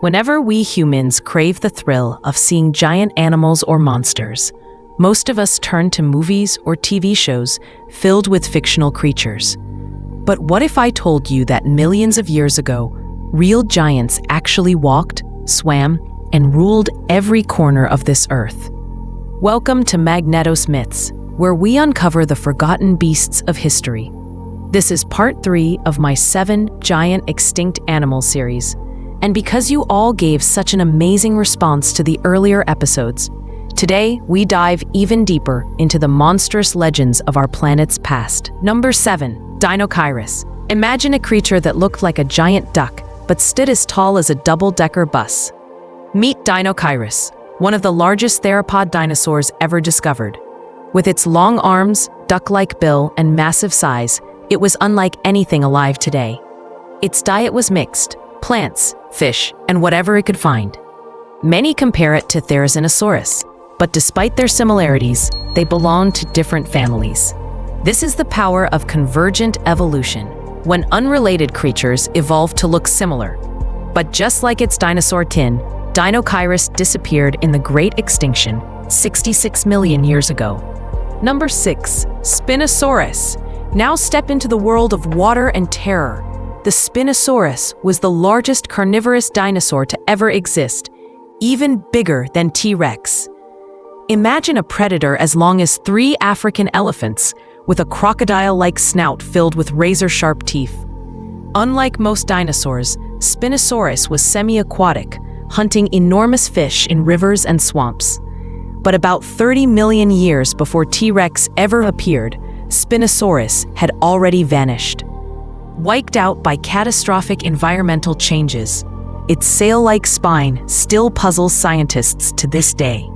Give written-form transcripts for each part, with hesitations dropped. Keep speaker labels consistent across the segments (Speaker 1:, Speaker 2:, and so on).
Speaker 1: Whenever we humans crave the thrill of seeing giant animals or monsters, most of us turn to movies or TV shows filled with fictional creatures. But what if I told you that millions of years ago, real giants actually walked, swam, and ruled every corner of this earth? Welcome to Magnetos Myths, where we uncover the forgotten beasts of history. This is part 3 of my 7 giant extinct animals series. And because you all gave such an amazing response to the earlier episodes, today we dive even deeper into the monstrous legends of our planet's past. Number 7. Deinocheirus. Imagine a creature that looked like a giant duck, but stood as tall as a double-decker bus. Meet Deinocheirus, one of the largest theropod dinosaurs ever discovered. With its long arms, duck-like bill, and massive size, it was unlike anything alive today. Its diet was mixed: plants, fish, and whatever it could find. Many compare it to Therizinosaurus, but despite their similarities, they belong to different families. This is the power of convergent evolution, when unrelated creatures evolve to look similar. But just like its dinosaur kin, Deinocheirus disappeared in the Great Extinction 66 million years ago. Number 6. Spinosaurus. Now step into the world of water and terror. The Spinosaurus was the largest carnivorous dinosaur to ever exist, even bigger than T-Rex. Imagine a predator as long as 3 African elephants, with a crocodile-like snout filled with razor-sharp teeth. Unlike most dinosaurs, Spinosaurus was semi-aquatic, hunting enormous fish in rivers and swamps. But about 30 million years before T-Rex ever appeared, Spinosaurus had already vanished. Wiped out by catastrophic environmental changes, its sail-like spine still puzzles scientists to this day.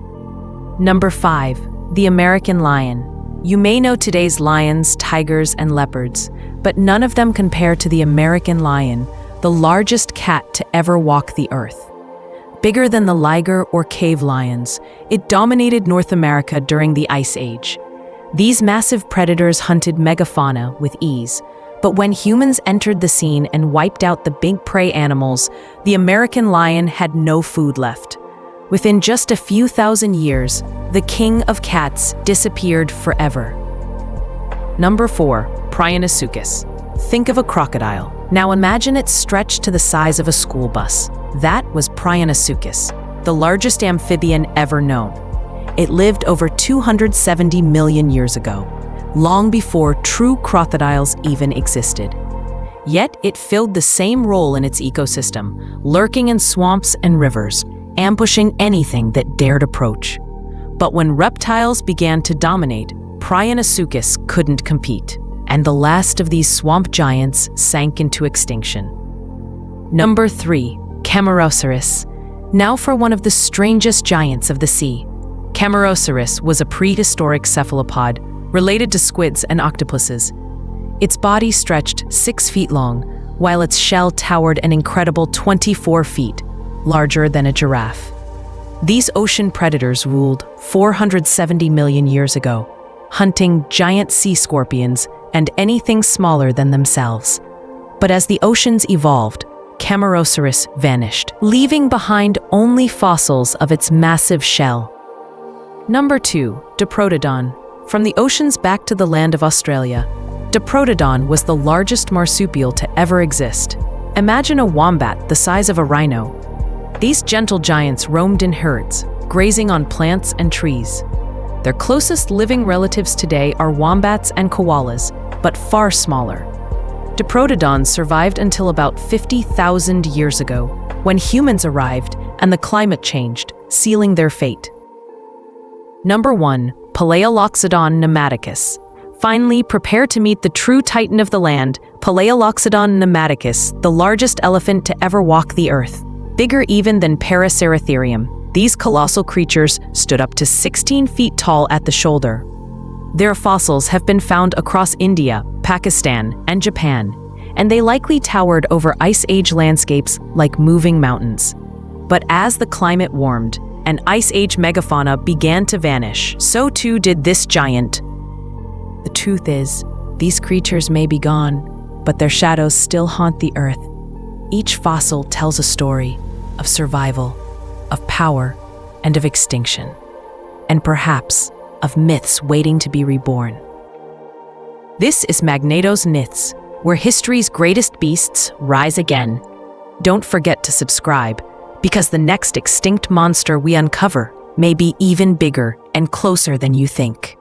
Speaker 1: Number 5. The American lion. You may know today's lions, tigers, and leopards, but none of them compare to the American lion, the largest cat to ever walk the earth. Bigger than the liger or cave lions, it dominated North America during the Ice Age. These massive predators hunted megafauna with ease, but when humans entered the scene and wiped out the big prey animals, the American lion had no food left. Within just a few thousand years, the king of cats disappeared forever. Number 4. Prionosuchus. Think of a crocodile. Now imagine it stretched to the size of a school bus. That was Prionosuchus, the largest amphibian ever known. It lived over 270 million years ago, long before true crocodiles even existed. Yet it filled the same role in its ecosystem, lurking in swamps and rivers, ambushing anything that dared approach. But when reptiles began to dominate, Prionosuchus couldn't compete, and the last of these swamp giants sank into extinction. Number 3. Cameroceras. Now for one of the strangest giants of the sea. Cameroceras was a prehistoric cephalopod related to squids and octopuses. Its body stretched 6 feet long, while its shell towered an incredible 24 feet, larger than a giraffe. These ocean predators ruled 470 million years ago, hunting giant sea scorpions and anything smaller than themselves. But as the oceans evolved, Cameroceras vanished, leaving behind only fossils of its massive shell. Number 2. Diprotodon. From the oceans back to the land of Australia, Diprotodon was the largest marsupial to ever exist. Imagine a wombat the size of a rhino. These gentle giants roamed in herds, grazing on plants and trees. Their closest living relatives today are wombats and koalas, but far smaller. Diprotodon survived until about 50,000 years ago, when humans arrived and the climate changed, sealing their fate. Number 1. Palaeoloxodon pneumaticus. Finally, prepare to meet the true titan of the land, Palaeoloxodon pneumaticus, the largest elephant to ever walk the earth. Bigger even than Paraceratherium, these colossal creatures stood up to 16 feet tall at the shoulder. Their fossils have been found across India, Pakistan, and Japan, and they likely towered over Ice Age landscapes like moving mountains. But as the climate warmed and Ice Age megafauna began to vanish, so too did this giant. The truth is, these creatures may be gone, but their shadows still haunt the earth. Each fossil tells a story, of survival, of power, and of extinction, and perhaps of myths waiting to be reborn. This is Magnetos Myths, where history's greatest beasts rise again. Don't forget to subscribe, because the next extinct monster we uncover may be even bigger and closer than you think.